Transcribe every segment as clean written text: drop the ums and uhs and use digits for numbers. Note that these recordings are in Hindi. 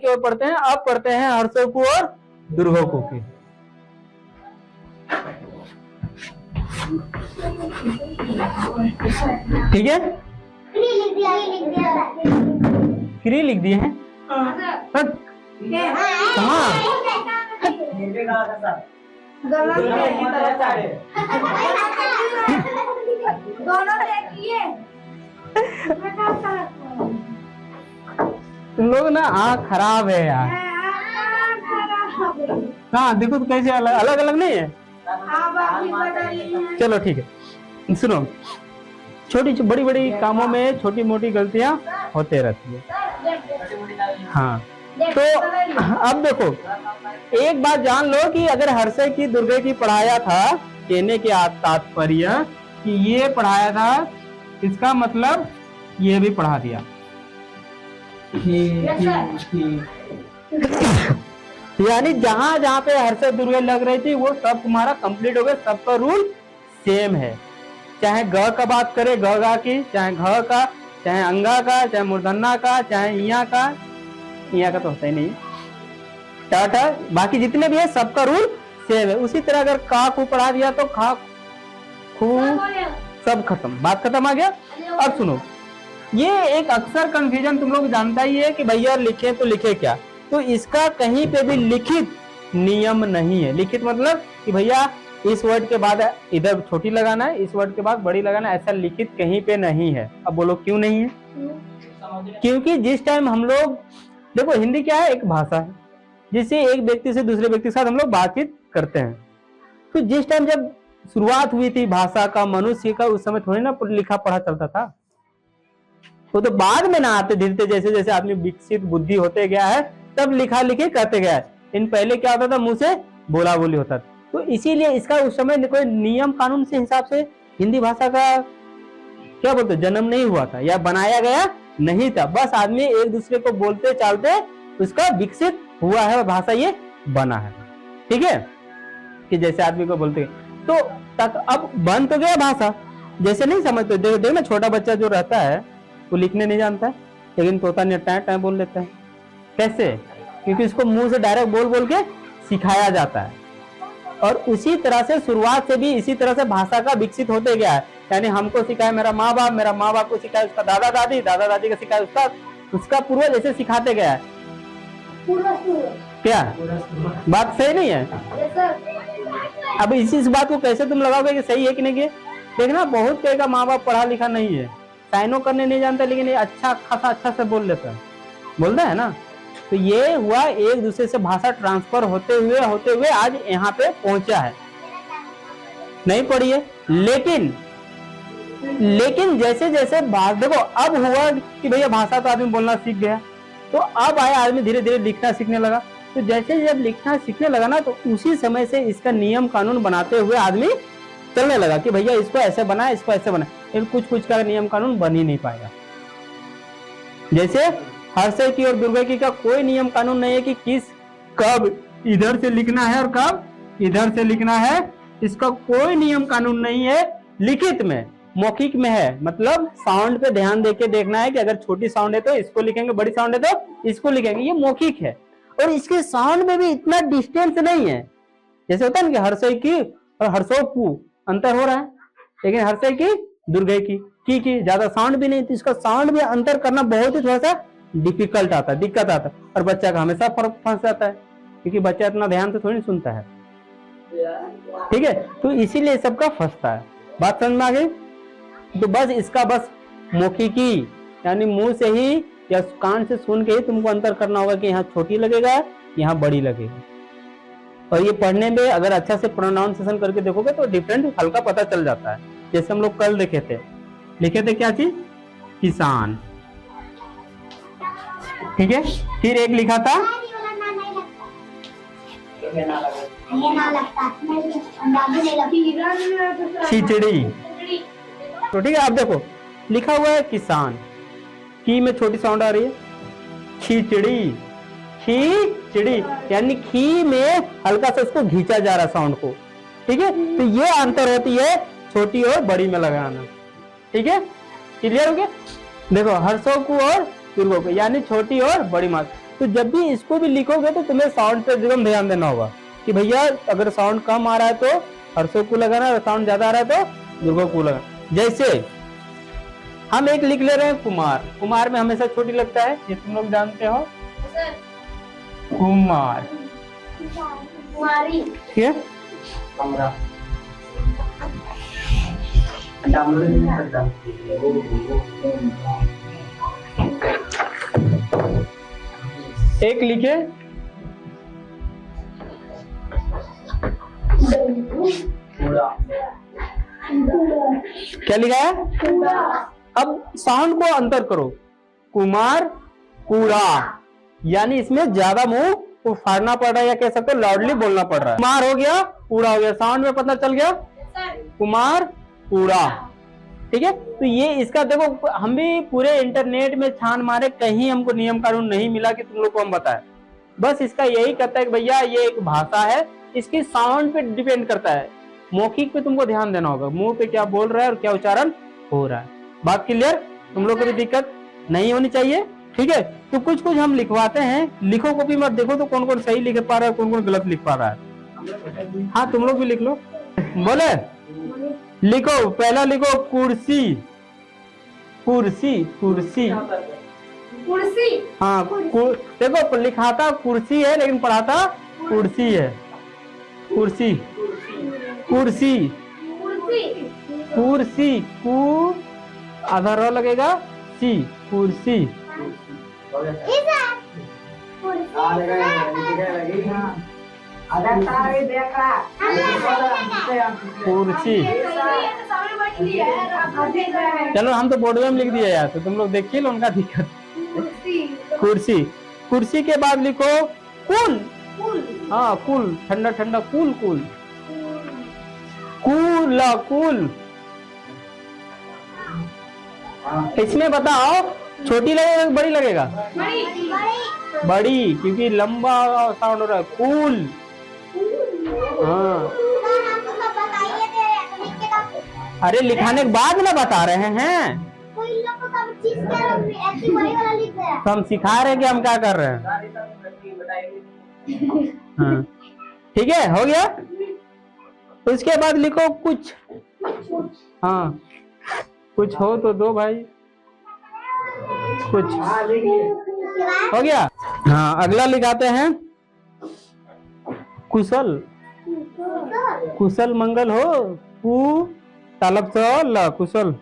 की ओर पढ़ते हैं। अब पढ़ते हैं हर्षों को और दुर्भोगों की। ठीक है, फ्री लिख दिए हैं। कहाँ तुम लोग ना आँख खराब है यार। हाँ देखो तो कैसे अलग अलग, अलग नहीं है। चलो ठीक है, सुनो, छोटी बड़ी बड़ी कामों में छोटी मोटी गलतियां होते रहती है। हाँ तो अब देखो, एक बात जान लो कि अगर हर्षय की दुर्गे की पढ़ाया था, कहने के तात्पर्य कि ये पढ़ाया था, इसका मतलब ये भी पढ़ा दिया। यानी जहां जहां पे हर्षय दुर्गे लग रही थी वो सब तुम्हारा कंप्लीट हो गया, सबका रूल सेम है। चाहे ग का बात करे ग गा की, चाहे घ का, चाहे अंगा का, चाहे मूर्धन्या का, चाहे इया का, इया का तो होता ही नहीं, टाटा, बाकी जितने भी है सबका रूल सेम है। उसी तरह अगर का को पढ़ा दिया तो खा खू सब खत्म, बात खत्म आ गया। अब सुनो, ये एक अक्सर कंफ्यूजन तुम लोग जानता ही है कि भैया लिखे तो लिखे क्या, तो इसका कहीं पे भी लिखित नियम नहीं है। लिखित मतलब कि भैया इस वर्ड के बाद इधर छोटी लगाना है, इस वर्ड के बाद बड़ी लगाना है, ऐसा लिखित कहीं पे नहीं है। अब बोलो क्यों नहीं है? क्योंकि जिस टाइम हम लोग, देखो हिंदी क्या है, एक भाषा है जिससे एक व्यक्ति से दूसरे व्यक्ति के साथ हम लोग बातचीत करते हैं। तो जिस टाइम जब शुरुआत हुई थी भाषा का, मनुष्य का, उस समय थोड़ी ना लिखा पढ़ा चलता था। तो बाद में ना आते धीरे धीरे, जैसे जैसे आदमी विकसित बुद्धि होते गया है तब लिखा लिखी करते गया है। इन पहले क्या होता था, मुंह से बोला बोली होता था। तो इसीलिए इसका उस समय कोई नियम कानून से हिसाब से हिंदी भाषा का क्या बोलते जन्म नहीं हुआ था या बनाया गया नहीं था। बस आदमी एक दूसरे को बोलते चालते उसका विकसित हुआ है और भाषा ये बना है। ठीक है, कि जैसे आदमी को बोलते तो तक अब बन तो गया भाषा, जैसे नहीं समझते। देखो ना, छोटा बच्चा जो रहता है वो लिखने नहीं जानता है, लेकिन तोता नेटा टाइम बोल लेता है। कैसे? क्योंकि इसको मुंह से डायरेक्ट बोल बोल के सिखाया जाता है। और उसी तरह से शुरुआत से भी इसी तरह से भाषा का विकसित होते गया है। यानी हमको सिखाया मेरा माँ बाप, मेरा माँ बाप को सिखाया उसका दादा दादी, दादा दादी का सिखाया उसका पूर्वज, ऐसे सिखाते गया है। क्या बात सही नहीं है? अब इस बात को कैसे तुम लगाओगे कि सही है कि नहीं? देखना, बहुत कहीं का माँ बाप पढ़ा लिखा नहीं है, साइनो करने नहीं जानता, लेकिन ये अच्छा खासा अच्छा से बोल लेता है, बोलता है ना। तो ये हुआ एक दूसरे से भाषा ट्रांसफर होते हुए आज यहाँ पे पहुंचा है। नहीं पढ़ी है, लेकिन जैसे जैसे बात देखो, अब हुआ कि भैया भाषा तो आदमी बोलना सीख गया, तो अब आया आदमी धीरे धीरे लिखना सीखने लगा। तो जैसे जब लिखना सीखने लगा ना, तो उसी समय से इसका नियम कानून बनाते हुए आदमी चलने लगा कि भैया इसको ऐसे बनाए, इसको ऐसे बनाए। लेकिन कुछ कुछ का नियम कानून बन ही नहीं पाएगा। जैसे हर्षय की और दुर्गा की का कोई नियम कानून नहीं है कि किस कब इधर से लिखना है और कब इधर से लिखना है, इसका कोई नियम कानून नहीं है। लिखित में, मौखिक में है, मतलब साउंड पे ध्यान देके देखना है कि अगर छोटी साउंड है तो इसको लिखेंगे, बड़ी साउंड है तो इसको लिखेंगे, ये मौखिक है। और इसके साउंड में भी इतना डिस्टेंस नहीं है। जैसे होता है ना कि हर्षय की और हर्षो को अंतर हो रहा है, लेकिन हर्षय की दुर्गा की ज्यादा साउंड भी नहीं, तो इसका साउंड भी अंतर करना बहुत ही थोड़ा सा डिफिकल्ट आता है, दिक्कत आता है। और बच्चा का हमेशा फर्क फंस जाता है, क्योंकि बच्चा इतना ध्यान से थोड़ी सुनता है। ठीक है, तो इसीलिए सबका फंसता है। बात समझ में आ गई? तो बस इसका बस मौखिकी, यानी मुंह से ही या कान से सुन के ही तुमको अंतर करना होगा कि यहाँ छोटी लगेगा, यहाँ बड़ी लगेगा। और ये पढ़ने में अगर अच्छा से प्रोनाउंसिएशन करके देखोगे तो डिफरेंट हल्का पता चल जाता है। जैसे हम लोग कल लिखे थे क्या चीज? किसान। ठीक है, फिर एक लिखा था खिचड़ी। तो ठीक है, अब देखो लिखा हुआ है किसान, की में छोटी साउंड आ रही है, खिचड़ी, खिचड़ी, यानी खी में हल्का सा उसको घींचा जा रहा साउंड को। ठीक है, तो ये अंतर होती है छोटी और बड़ी में लगाना। ठीक है, क्लियर हो गया? देखो हर्षों को और दुर्गों को, यानी छोटी और बड़ी मात्रा। तो जब भी इसको भी लिखोगे तो तुम्हें साउंड पे एकदम ध्यान देना होगा कि भैया अगर साउंड कम आ रहा है तो हर्षो को लगाना, अगर साउंड ज्यादा आ रहा है तो दुर्गा को लगाना। जैसे हम एक लिख ले रहे हैं कुमार, कुमार में हमेशा छोटी लगता है, ये तुम लोग जानते हो, कुमार, ठीक है। एक लिखे क्या लिखा है? अब साउंड को अंतर करो, कुमार कूड़ा, यानी इसमें ज्यादा मुंह को फाड़ना पड़ रहा है या कह सकते हो लाउडली बोलना पड़ रहा है। कुमार हो गया, कूड़ा हो गया, साउंड में पता चल गया, कुमार कूड़ा, ठीक है। तो ये इसका देखो, हम भी पूरे इंटरनेट में छान मारे, कहीं हमको नियम कानून नहीं मिला कि तुम लोग को हम बताएं। बस इसका यही कहता है कि भैया ये एक भाषा है, इसकी साउंड पे डिपेंड करता है, मौखिक पे तुमको ध्यान देना होगा, मुंह पे क्या बोल रहा है और क्या उच्चारण हो रहा है। बात क्लियर? तुम लोग को भी दिक्कत नहीं होनी चाहिए, ठीक है। तो कुछ कुछ हम लिखवाते हैं, लिखो कॉपी मत, देखो तो कौन कौन सही लिख पा रहा है, कौन कौन गलत लिख पा रहा है। हाँ तुम लोग भी लिख लो, बोले लिखो। पहला लिखो कुर्सी, कुर्सी, कुर्सी, कुर्सी। हाँ देखो लिखाता कुर्सी है लेकिन पढ़ाता कुर्सी है, कुर्सी, कुर्सी, कुर्सी, कु आधा रो लगेगा, सी, कुर्सी, कुर्सी। चलो हम तो बोर्ड में लिख दिया यार, तो तुम लोग देखिए लो उनका दिक्कत। कुर्सी, कुर्सी के बाद लिखो कुल, हाँ कुल, ठंडा ठंडा, कुल, कुल, कूल, कूल। इसमें बताओ छोटी लगेगा बड़ी लगेगा? बड़ी, क्योंकि लंबा साउंड हो रहा है, कूल। हाँ अरे लिखाने के बाद ना बता रहे हैं, तो हम सिखा रहे हैं कि हम क्या कर रहे हैं। हाँ ठीक है, हो गया। उसके बाद लिखो कुछ, हाँ कुछ हो तो दो भाई, कुछ हो गया। हाँ अगला लिखाते हैं कुशल, कुशल मंगल हो, कु तालब ल, कुशल।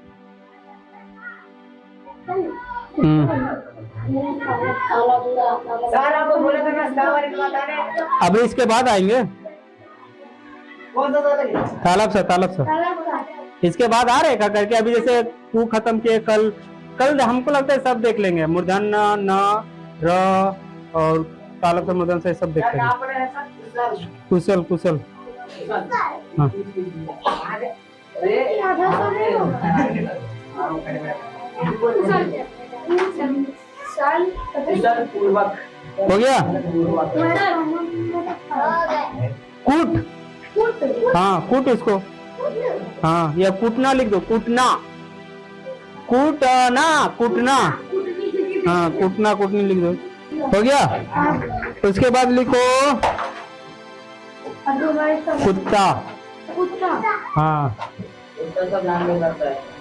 अब इसके बाद आएंगे तालब से, तालब से इसके बाद आ रहे करके, अभी जैसे कु खत्म किए, कल कल हमको लगता है सब देख लेंगे, मूर्धन्य न र और तालब से मूर्धन्य से सब देख लेंगे। कुशल, कुशल, हाँ हो गया। कूट, हाँ कूट इसको, हाँ या कूटना लिख दो, कूटना, कूटना, कूटना, हाँ कूटना, कूटनी लिख दो, हो गया। उसके बाद लिखो कुत्ता, हाँ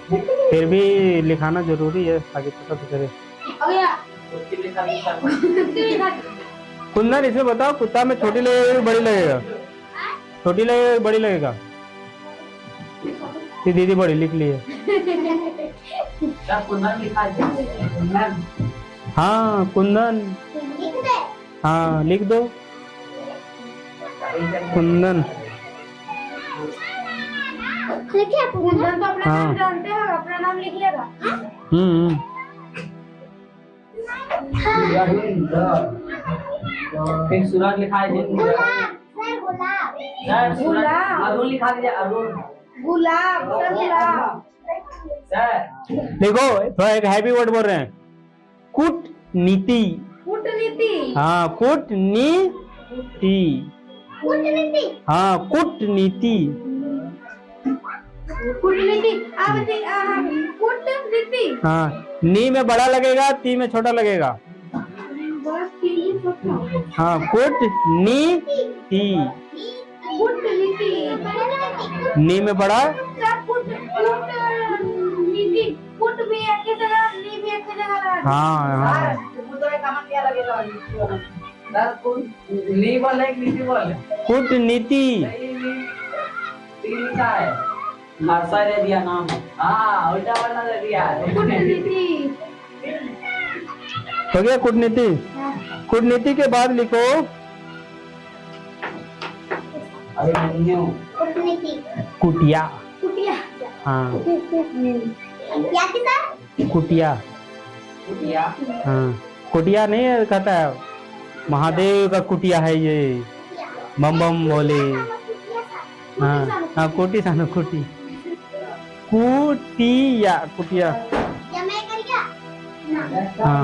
फिर भी लिखाना जरूरी है, आगे पता तो करे। कुंदन इसमें बताओ, कुत्ता में छोटी लगेगा बड़ी लगेगा? छोटी लगेगा बड़ी लगेगा? ये दीदी बड़ी लिख ली है। हाँ कुंदन, हाँ लिख दो कुंदन। कुंदन तो अपना नाम जानते हैं, अपना नाम लिख लेगा। फिर सूरज लिखा है, अरुण लिखा दीजिए, अरुण, गुलाब, गुलाब। देखो थोड़ा एक हैवी वर्ड बोल रहे हैं, कूटनीति, कूटनीति, हाँ कूटनीति, कूटनीति, हाँ कूटनीति, कूटनीति, कूटनीति, हाँ नी में बड़ा लगेगा, ती में छोटा लगेगा। बस की छोटा हाँ कूटनीति। कूटनीति नी में बड़ा सब कूटनीति कूट भी एक ही जगह नी भी एक ही जगह लगा हाँ हाँ नी बोले नीति बोले कूटनीति। लिखा है भाषा दे दिया नाम। हाँ उल्टा वाला दे दिया कूटनीति हो गया कूटनीति। कूटनीति के बाद लिखो अरे नहीं कूटनीति कुटिया। कुटिया हाँ क्या किसा कुटिया। कुटिया हाँ कुटिया नहीं है, कहता है महादेव का कुटिया है ये, बम बम बोले। हाँ हाँ कोटी सानो कोटी कुटिया कुटिया। क्या मैं करिया हाँ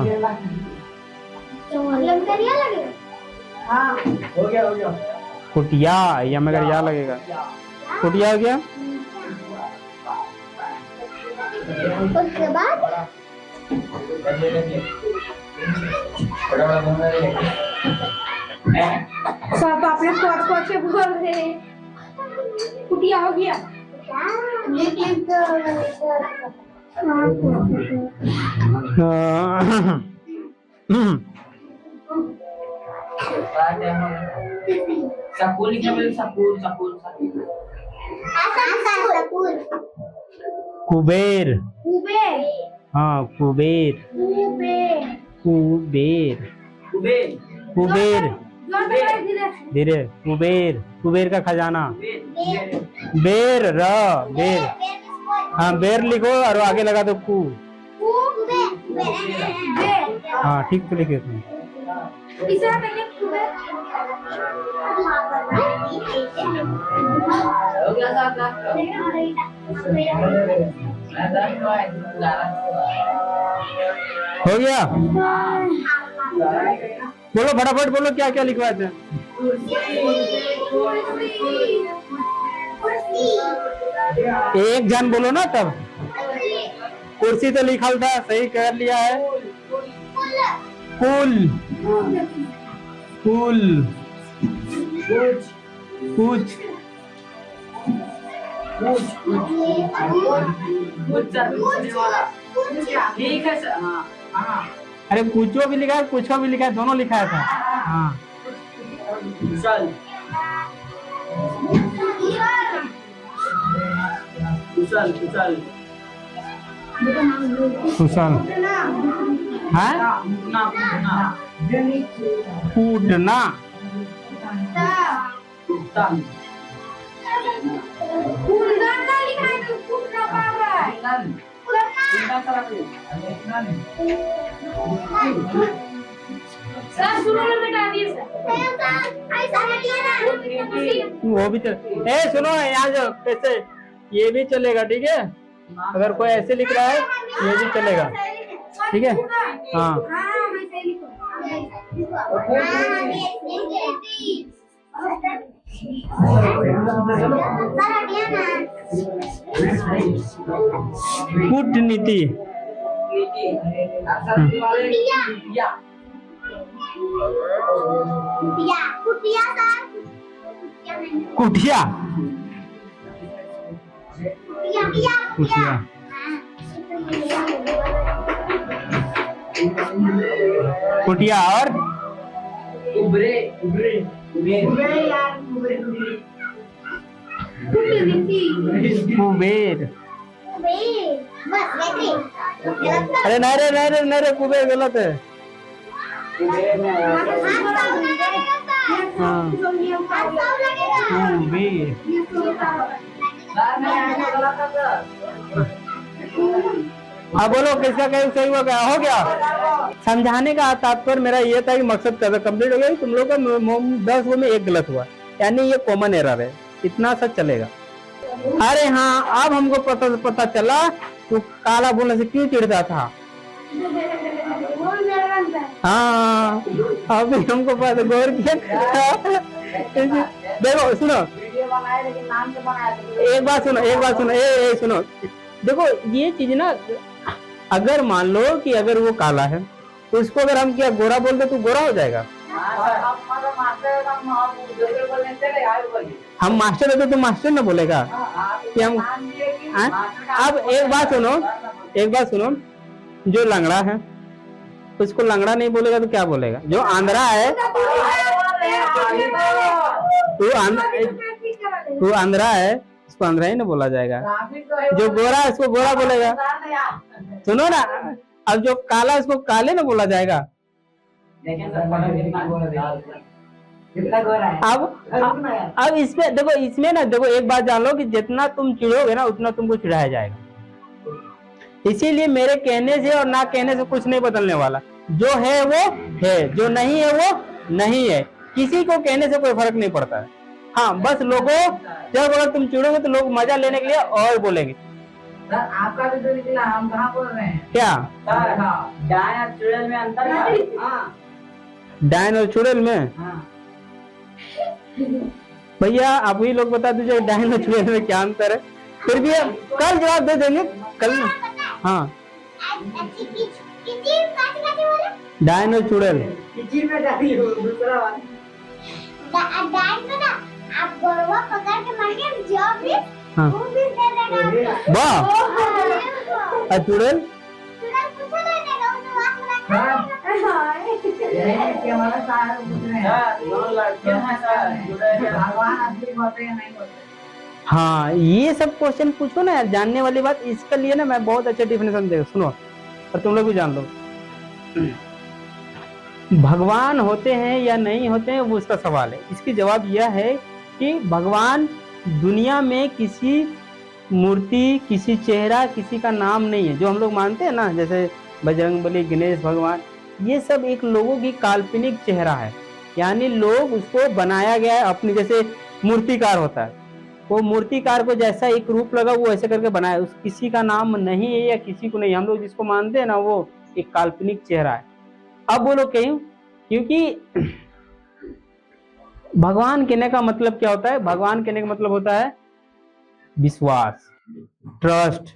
लग करिया लगेगा हाँ हो गया कुटिया या मगर या लगेगा। कुटिया हो गया। उसके बाद सब आपने कौन कौन से बोल रहे हैं कुटिया हो गया सपूर लिखा बोले सपूर सपूर कुबेर। कुबेर हाँ कुबेर कुबेर कुबेर कुबेर कुबेर। धीरे धीरे कुबेर कुबेर का खजाना। बेर र बेर। हाँ बेर लिखो और आगे लगा दो कु। हाँ ठीक तो लिखे तुम। हो गया साहब हो गया। बोलो फटाफट बोलो क्या क्या लिखवाए थे। एक जन बोलो ना तब। कुर्सी तो लिखा था सही कर लिया है। कुल कुल कुछ ठीक है सर। हाँ हाँ अरे कुछो भी लिखा है कुछो भी लिखा है, दोनों लिखा था। हाँ कुशल कुशल कुशल कुशल। हाँ ना ना कूटना। उत्तम वो भी चल। ए सुनो यहाँ जो कैसे ये भी चलेगा ठीक है। अगर कोई ऐसे लिख रहा है ये भी चलेगा ठीक है। हाँ कूटनीति। कुटिया कुटिया। कुटिया और उबरे उबरे कुबेर। अरे नहीं रे कुबेर गलत है। हाँ कुबेर। हाँ बोलो किसका कहीं सही हो गया। हो गया समझाने का तात्पर्य मेरा ये था कि मकसद कंप्लीट हो गया। तुम लोग का 10 में एक गलत हुआ यानी ये कॉमन एरर है, इतना सा चलेगा। अरे हाँ अब हमको पता चला तो काला बोलने से क्यों चिढ़ता था। हाँ अभी हमको पता गौर किया। देखो सुनो एक बात सुनो ए सुनो। देखो ये चीज ना अगर मान लो कि अगर वो काला है तो उसको अगर हम क्या गोरा बोल दे तो गोरा हो जाएगा। हम मास्टर होते तो मास्टर ना बोलेगा कि हम अब एक बात सुनो, जो लंगड़ा है उसको लंगड़ा नहीं बोलेगा तो क्या बोलेगा? जो आंध्रा है वो आंध्रा है, उसको आंध्रा ही ना बोला जाएगा। जो गोरा है उसको गोरा बोलेगा। सुनो ना, अब जो काला है उसको काले ना बोला जाएगा। अब इसमें देखो एक बात जान लो कि जितना तुम चिढ़ोगे ना उतना तुमको चिढ़ाया जाएगा। इसीलिए मेरे कहने से और ना कहने से कुछ नहीं बदलने वाला। जो है वो है, जो नहीं है वो नहीं है। किसी को कहने से कोई फर्क नहीं पड़ता है। हाँ, बस लोगों जब अगर तुम चिढ़ोगे तो लोग मजा लेने के लिए और बोलेंगे। सर आपका भी तो निकला, हम कहाँ बोल रहे हैं? क्या डायन और चुड़ैल में अंतर है? हाँ, डायन और चुड़ैल में? हाँ। भैया आप ही लोग बता दीजिए डायन और चुड़ैल में क्या अंतर है। फिर भी हम कल जवाब दे देंगे कल। हाँ, डायन और चुड़ैल दूसरा वाला आप गोरवा पकड़ के मार के जॉब भी हाँ वो भी दे देगा आपको। वाह, और चुड़ैल कुछ नहीं देगा, वो तो आंख ये हमारा सारा पूछ रहे हैं। दोनों लड़कियां हैं सर, भगवान असली होते हैं नहीं होते? हाँ, ये सब क्वेश्चन पूछो ना यार, जानने वाली बात। इसके लिए ना मैं बहुत अच्छा डिफिनेशन दे, सुनो और तुम लोग भी जान लो। भगवान होते हैं या नहीं होते हैं वो उसका सवाल है। इसकी जवाब यह है कि भगवान दुनिया में किसी मूर्ति, किसी चेहरा, किसी का नाम नहीं है। जो हम लोग मानते हैं ना, जैसे बजरंगबली, गणेश भगवान, ये सब एक लोगों की काल्पनिक चेहरा है। यानी लोग उसको बनाया गया है अपनी, जैसे मूर्तिकार होता है, वो मूर्तिकार को जैसा एक रूप लगा वो ऐसे करके बनाया। उस किसी का नाम नहीं है या किसी को नहीं। हम लोग जिसको मानते हैं ना वो एक काल्पनिक चेहरा है। अब बोलो क्यों? क्योंकि भगवान कहने का मतलब क्या होता है? भगवान कहने का मतलब होता है विश्वास, ट्रस्ट,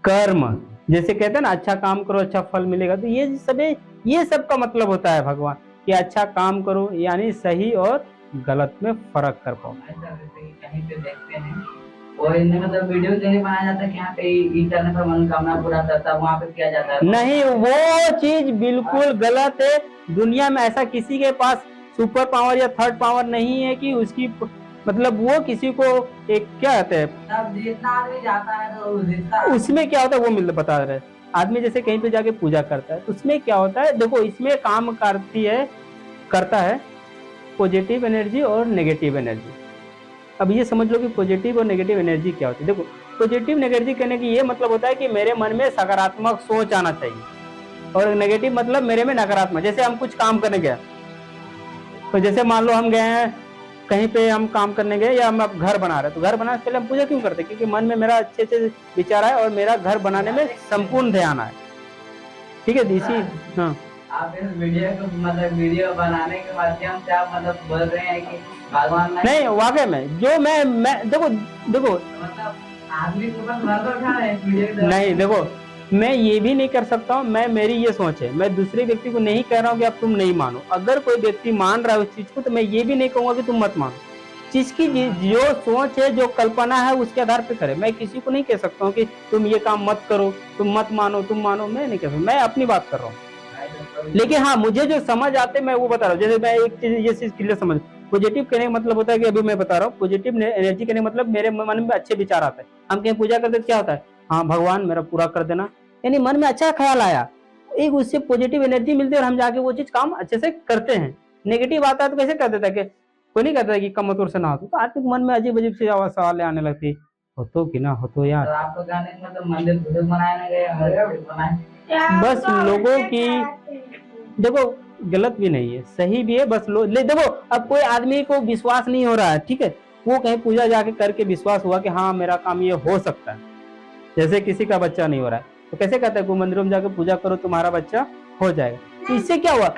कर्म। जैसे कहते हैं ना अच्छा काम करो अच्छा फल मिलेगा, तो ये सब का मतलब होता है भगवान कि अच्छा काम करो, यानी सही और गलत में फर्क कर पाओ। कहीं पे देखते हैं और इनमें मतलब वीडियो जैसे बनाया जाता है कि यहाँ पे इंटरनेट पर मनोकामना पूरा करता है, वहाँ पे किया जाता है। नहीं, वो चीज बिल्कुल गलत है। दुनिया में ऐसा किसी के पास सुपर पावर या थर्ड पावर नहीं है कि उसकी मतलब वो किसी को एक क्या कहते हैं, तब जितना आदमी जाता है तो जितना उसमें क्या होता है वो मिल बता रहे। आदमी जैसे कहीं पे जाके पूजा करता है, उसमें क्या होता है, देखो इसमें काम करता है पॉजिटिव एनर्जी और नेगेटिव एनर्जी। अब ये समझ लो कि पॉजिटिव और नेगेटिव एनर्जी क्या होती है। देखो पॉजिटिव एनर्जी कहने की ये मतलब होता है कि मेरे मन में सकारात्मक सोच आना चाहिए, और नेगेटिव मतलब मेरे में नकारात्मक। जैसे हम कुछ काम करने गए, तो जैसे मान लो हम गए हैं कहीं पे, हम काम करने गए या हम अब घर बना रहे, तो घर बनाने से पहले हम पूजा क्यों करते हैं? क्योंकि मन में मेरा अच्छे से विचार है और मेरा घर बनाने में संपूर्ण ध्यान है। ठीक है इसी हाँ, आप इस वीडियो को मतलब वीडियो बनाने के माध्यम से आप मतलब बोल रहे हैं कि भगवान नहीं वाकई में जो मैं देखो मतलब आदमी के ऊपर भरोसा उठा रहे हैं वीडियो के। नहीं देखो, मैं ये भी नहीं कर सकता हूँ। मेरी ये सोच है, मैं दूसरे व्यक्ति को नहीं कह रहा हूँ कि अब तुम नहीं मानो। अगर कोई व्यक्ति मान रहा है उस चीज को तो मैं ये भी नहीं कहूंगा कि तुम मत मानो। चीज की जो सोच है, जो कल्पना है, उसके आधार पे करे। मैं किसी को नहीं कह सकता हूँ कि तुम ये काम मत करो, तुम मत मानो, तुम मानो। मैं नहीं कह सकता, मैं अपनी बात कर रहा हूँ। लेकिन हाँ, मुझे जो समझ आते मैं वो बता रहा हूँ। जैसे मैं एक चीज ये चीज क्लियर समझ, पॉजिटिव कहने का मतलब होता है कि अभी मैं बता रहा हूँ, पॉजिटिव एनर्जी कहने का मतलब मेरे मन में अच्छे विचार आते हैं। हम कहीं पूजा करते क्या होता है, हाँ भगवान मेरा पूरा कर देना, यानी मन में अच्छा ख्याल आया, एक उससे पॉजिटिव एनर्जी मिलती है और हम जाके वो चीज काम अच्छे से करते हैं। नेगेटिव आता है तो कैसे कर देता है कि कोई नहीं कहता है कि कम तौर से ना हो, तो आदमी के मन में अजीब अजीब से सवाल आने लगती, हो तो कि ना हो तो यार। तो आपको कहने का मतलब मंदिर खुद बनाने गए बनाए, बस लोगों की देखो गलत भी नहीं है, सही भी है। बस देखो अब कोई आदमी को विश्वास नहीं हो रहा है, ठीक है, वो कहीं पूजा जाके करके विश्वास हुआ कि हाँ मेरा काम ये हो सकता है। जैसे किसी का बच्चा नहीं हो रहा है तो कैसे कहता है कोई मंदिरों में जाके पूजा करो तुम्हारा बच्चा हो जाएगा। तो इससे क्या हुआ,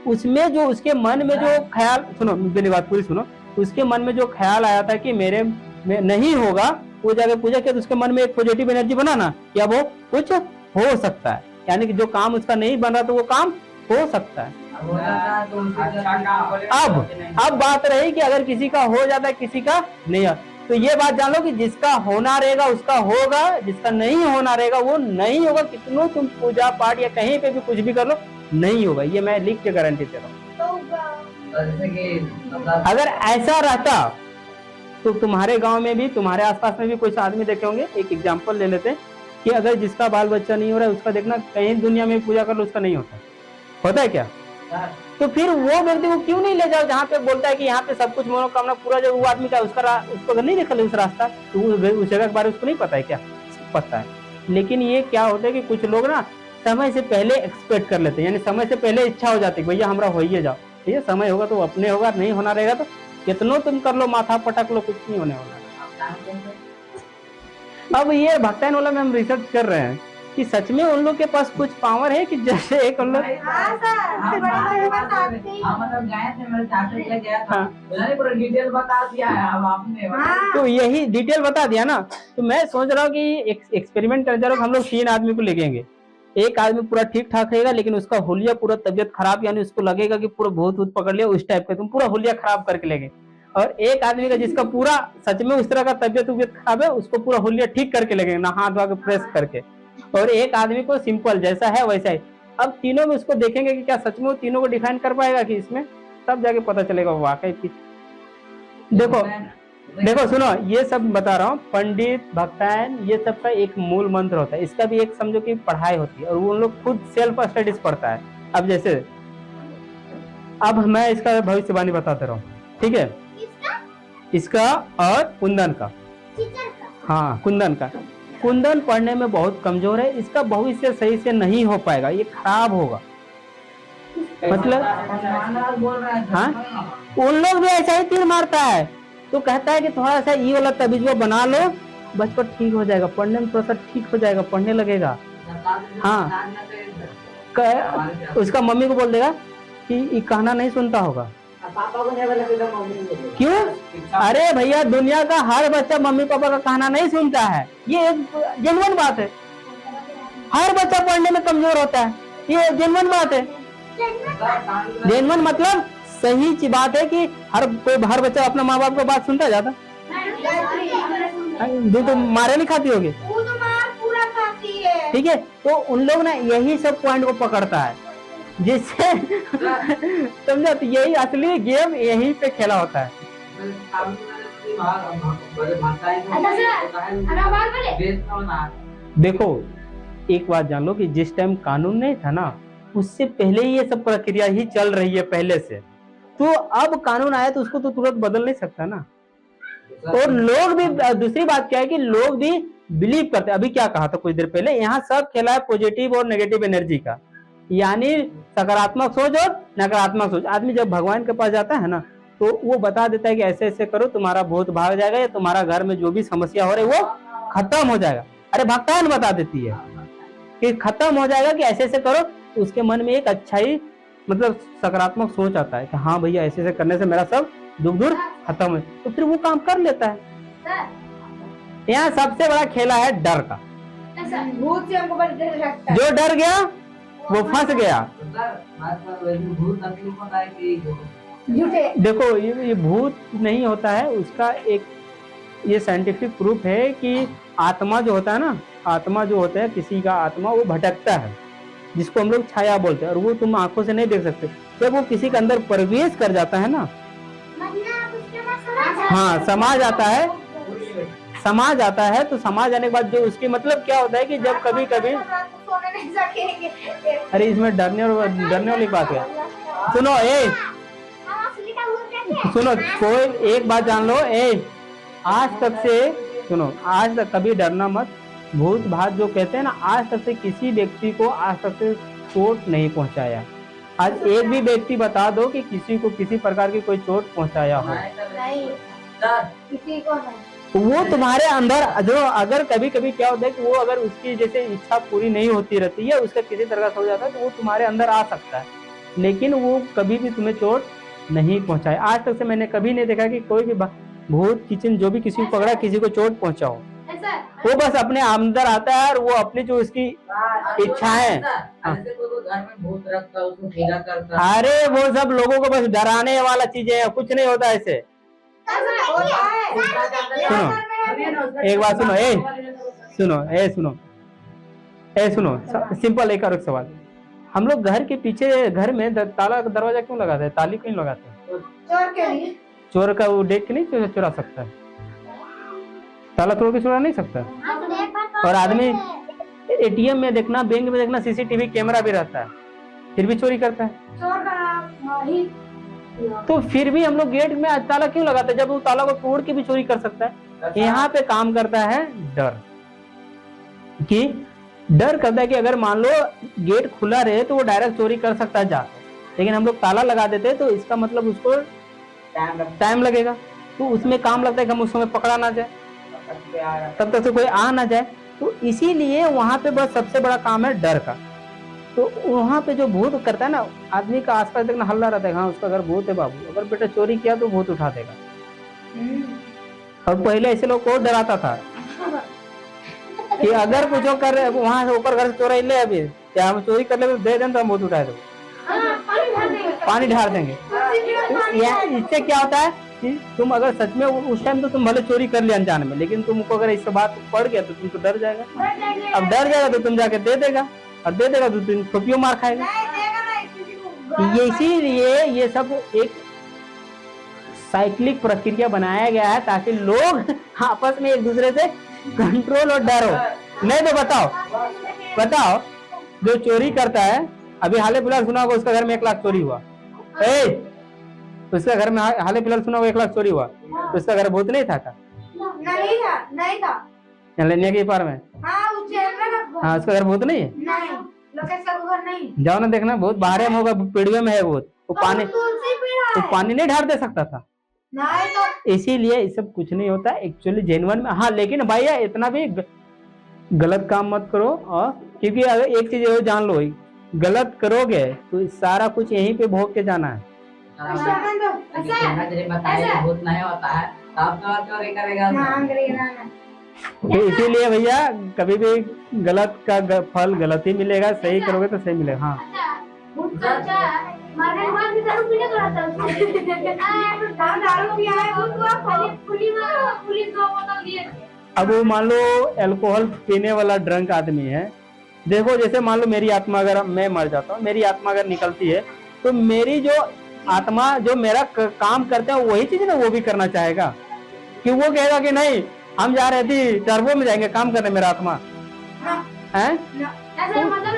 उसमें जो उसके मन में जो ख्याल, सुनो मेरी बात पूरी सुनो, उसके मन में जो ख्याल आया था कि मेरे में नहीं होगा, वो जाके पूजा किया तो उसके मन में एक पॉजिटिव एनर्जी बना ना, क्या वो कुछ हो सकता है। यानी कि जो काम उसका नहीं बन रहा तो वो काम हो सकता है। अब हो जाता है तो अच्छा काम बोले अब बात रही कि अगर किसी का हो जाता है किसी का नहीं है, तो ये बात जान लो कि जिसका होना रहेगा उसका होगा, जिसका नहीं होना रहेगा वो नहीं होगा। कितनों तुम पूजा पाठ या कहीं पे भी कुछ भी कर लो, नहीं होगा। ये मैं लिख के गारंटी दे रहा हूँ। जैसे कि मतलब अगर ऐसा रहता तो तुम्हारे गांव में भी, तुम्हारे आसपास में भी कुछ आदमी देखे होंगे। एक एग्जांपल ले लेते हैं कि अगर जिसका बाल बच्चा नहीं हो रहा है उसका देखना कहीं दुनिया में पूजा कर लो उसका नहीं होता है क्या? तो फिर वो व्यक्ति को क्यों नहीं ले जाओ जहाँ पे बोलता है कि यहाँ पे सब कुछ मनोकामना पूरा, जो वो आदमी का उसको अगर नहीं देखा ले उस रास्ता, तो उस जगह के बारे में उसको नहीं पता है क्या? पता है। लेकिन ये क्या होता है कि कुछ लोग ना समय से पहले एक्सपेक्ट कर लेते हैं, यानी समय से पहले इच्छा हो जाती है भैया हमारा हो ही जाओ, ठीक है, समय होगा तो अपने होगा, नहीं होना रहेगा तो कितनों तुम कर लो, माथा पटक लो, कुछ नहीं होने वाला। अब ये भक्तायन वाला में हम रिसर्च कर रहे हैं कि सच में उन लोग के पास कुछ पावर है कि जैसे एक उन लोग मतलब गए थे, मेरे चाचा के गया था, उन्होंने पूरा डिटेल बता दिया है। अब आपने तो यही डिटेल बता दिया ना, तो मैं सोच रहा हूँ कि एक्सपेरिमेंट कर जा रहा हूँ। हम लोग 3 आदमी को लेंगे, एक आदमी पूरा ठीक ठाक रहेगा लेकिन उसका हुलिया पूरा तबियत खराब, यानी उसको लगेगा कि पूरा भूत पकड़ लिया उस टाइप का, तुम पूरा हुलिया खराब करके लेंगे। और एक आदमी का जिसका पूरा सच में उस तरह का तबियत खराब है उसको पूरा हुलिया ठीक करके लगेंगे, नहा धोआ के प्रेस करके। और एक आदमी को सिंपल जैसा है वैसा ही। अब तीनों में उसको देखेंगे कि क्या सच में वो तीनों को डिफाइन कर पाएगा कि इसमें, तब जाके पता चलेगा वाकई की। देखो सुनो, ये सब बता रहा हूँ, पंडित भक्तायन ये सब का एक मूल मंत्र होता है, इसका भी एक समझो कि पढ़ाई होती है और वो लोग खुद सेल्फ स्टडीज पढ़ता है। अब जैसे अब मैं इसका भविष्यवाणी बताते रहा हूँ, ठीक है, इसका और कुंदन का, हाँ कुंदन का। कुंदन पढ़ने में बहुत कमजोर है, इसका भविष्य सही से नहीं हो पाएगा, ये खराब होगा। मतलब हाँ, उन लोग भी ऐसा ही तीर मारता है, तो कहता है कि थोड़ा सा ये वाला तबीजुआ बना लो, बचपन ठीक हो जाएगा, पढ़ने में थोड़ा सा ठीक हो जाएगा, पढ़ने लगेगा। हाँ, उसका मम्मी को बोल देगा कि ये कहना नहीं सुनता होगा। पापा को नहीं बोला, मम्मी क्यों? अरे भैया दुनिया का हर बच्चा मम्मी पापा का कहना नहीं सुनता है, ये एक जेन्युइन बात है। हर बच्चा पढ़ने में कमजोर होता है, ये जेन्युइन बात है। जेन्युइन मतलब सही बात है कि हर बच्चा अपना माँ बाप का बात सुनता जाता। जो तुम मारे नहीं खाती होगी, ठीक है, तो उन लोग ना यही सब पॉइंट को पकड़ता है, जिससे समझा, तो यही असली गेम यही पे खेला होता है। देखो एक बात जान लो कि जिस टाइम कानून नहीं था ना, उससे पहले ही ये सब प्रक्रिया ही चल रही है पहले से, तो अब कानून आया तो उसको तो तुरंत बदल नहीं सकता ना। और लोग भी, दूसरी बात क्या है कि लोग भी बिलीव करते हैं। अभी क्या कहा था कुछ देर पहले, यहाँ सब खेला है पॉजिटिव और नेगेटिव एनर्जी का, यानी सकारात्मक सोच और नकारात्मक सोच। आदमी जब भगवान के पास जाता है ना, तो वो बता देता है कि ऐसे ऐसे करो, तुम्हारा भूत भाग जाएगा, या तुम्हारा घर में जो भी समस्या हो रही है वो खत्म हो जाएगा। अरे भक्तायन बता देती है कि खत्म हो जाएगा, कि ऐसे ऐसे करो, तो उसके मन में एक अच्छा ही मतलब सकारात्मक सोच आता है कि हाँ भैया ऐसे ऐसे करने से मेरा सब दुख दूर खत्म है, तो फिर वो काम कर लेता है। यहाँ सबसे बड़ा खेला है डर का। भूत से हमको बड़ा डर लगता है। जो डर गया वो फंस गया। झूठे। देखो ये भूत नहीं होता है, उसका एक ये साइंटिफिक प्रूफ है कि आत्मा जो होता है ना, आत्मा जो होता है किसी का आत्मा, वो भटकता है, जिसको हम लोग छाया बोलते हैं, और वो तुम आंखों से नहीं देख सकते। जब वो किसी के अंदर प्रवेश कर जाता है ना, हाँ समा जाता है, समा जाता है, तो समा जाने के बाद जो उसकी मतलब क्या होता है कि जब कभी कभी, अरे इसमें डरने वाली बात है। सुनो सुनो, कोई एक बात जान लो, आज तक से सुनो, आज तक कभी डरना मत। भूत भात जो कहते हैं ना, आज तक से किसी व्यक्ति को आज तक से चोट नहीं पहुंचाया। आज एक भी व्यक्ति बता दो कि किसी को किसी प्रकार की कोई चोट पहुंचाया हो, किसी को नहीं। तो वो तुम्हारे अंदर जो, अगर कभी कभी क्या होता है कि वो अगर उसकी जैसे इच्छा पूरी नहीं होती रहती है, उसका किसी तरह से हो जाता है, तो वो तुम्हारे अंदर आ सकता है, लेकिन वो कभी भी तुम्हें चोट नहीं पहुंचाए। आज तक से मैंने कभी नहीं देखा कि कोई भी भूत किचन जो भी किसी को पकड़ा किसी को चोट पहुंचाओ। ऐसा वो बस अपने अंदर आता है और वो अपनी जो उसकी इच्छाएं। ऐसे कोई घर में भूत रखता है उसको पूजा करता है। अरे वो सब लोगों को बस डराने वाला चीजें है, कुछ नहीं होता ऐसे। एक बात सुनो, सुनो, सिंपल एक और एक सवाल। हम लोग घर के पीछे घर में ताला दरवाजा क्यों लगाते हैं, ताली क्यों लगाते हैं? चोर के लिए। चोर का वो देख के नहीं चुरा सकता है, ताला तोड़ के चुरा नहीं सकता। और आदमी एटीएम में देखना, बैंक में देखना, सीसीटीवी कैमरा भी रहता है, फिर भी चोरी करता है। चोर का ही तो फिर भी हम लोग गेट में ताला क्यों लगाते हैं जब वो ताला को तोड़ के भी चोरी कर सकता है? यहाँ पे काम करता है डर, कि डर करता है कि अगर मान लो गेट खुला रहे तो वो डायरेक्ट चोरी कर सकता है जाके, लेकिन हम लोग ताला लगा देते हैं तो इसका मतलब उसको टाइम लगेगा, तो उसमें काम लगता है कि हम उस समय पकड़ा ना जाए, तब तक से कोई आ ना जाए। तो इसीलिए वहां पे बस सबसे बड़ा काम है डर का। तो वहां पे जो भूत करता है ना, आदमी का आसपास देखना हल्ला रहता है, हाँ उसका घर भूत है बाबू, अगर बेटा चोरी किया तो भूत उठा देगा। और पहले ऐसे लोग को डराता था कि अगर कुछ कर वहां से ऊपर घर से चोरी ले, अभी क्या हम चोरी कर ले तो दे दें तो हम भूत उठा दो, पानी ढाल देंगे। तो इससे क्या होता है कि तुम अगर सच में उस टाइम तो तुम भले चोरी कर लिया अनजान में, लेकिन तुमको अगर इस बात पड़ गया तो तुम तो डर जाएगा। अब डर जाएगा तो तुम जाके दे देगा, और दे देगा तो तुम थोपियो मार खाएगा। ये इसीलिए ये सब एक साइक्लिक प्रक्रिया बनाया गया है ताकि लोग आपस में एक दूसरे से कंट्रोल और डर हो। नहीं तो बताओ जो चोरी करता है, अभी हाल फिलहाल सुना होगा उसका घर में 1 लाख चोरी हुआ, उसका घर में हाल फिलहाल सुना होगा 1 लाख चोरी हुआ, तो उसका घर भूत नहीं था का? नहीं था लेने के पार में। हाँ उसका घर भूत नहीं है। नहीं, लोकेश का घर नहीं। जाओ ना देखना, बहुत बाहर में होगा, पेड़ियों में है भूत, वो पानी नहीं ढार दे सकता था। नहीं तो इसीलिए ये सब कुछ नहीं होता एक्चुअली जेन्युइन में। हाँ लेकिन भैया इतना भी गलत काम मत करो, और क्योंकि अगर एक चीज जान लो, गलत करोगे तो सारा कुछ यहीं पे भोग के जाना है। भूत नहीं होता है आप तो चोरी करेगा। तो इसीलिए भैया कभी भी गलत का फल गलत ही मिलेगा, सही करोगे तो सही मिलेगा। हाँ अब वो मान लो अल्कोहल पीने वाला ड्रंक आदमी है, देखो जैसे मान लो मेरी आत्मा, अगर मैं मर जाता हूँ, मेरी आत्मा अगर निकलती है तो मेरी जो आत्मा जो मेरा काम करते हैं वही चीज ना वो भी करना चाहेगा, कि वो कहेगा कि नहीं हम जा रहे थे टर्बो में जाएंगे काम करने, मेरा आत्मा है।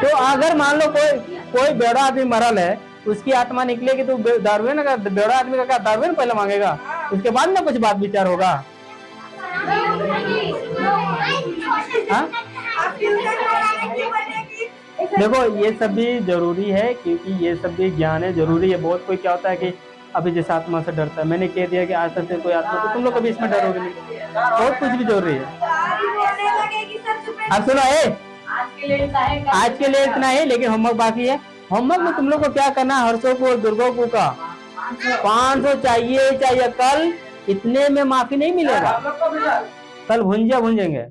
तो अगर मान लो कोई बेड़ा आदमी मरल है, उसकी आत्मा निकलेगी तो दारुए ना, बेड़ा आदमी का क्या दारुए ना पहले मांगेगा, उसके बाद ना कुछ बात विचार होगा। हाँ? देखो ये सब भी जरूरी है, क्योंकि ये सब भी ज्ञान है, जरूरी है बहुत। कोई क्या होता है कि अभी जैसे आत्मा से डरता है, मैंने कह दिया कि आज तक से कोई आत्मा, तो तुम लोग कभी इसमें डरोगे नहीं, बहुत कुछ भी जरूरी है। अब सुनो आज के लिए इतना ही, लेकिन होमवर्क बाकी है। होमवर्क में तुम लोग को क्या करना है, हर्षों को और दुर्गों को का 500 चाहिए, कल इतने में माफी नहीं मिलेगा, कल भुंजेंगे।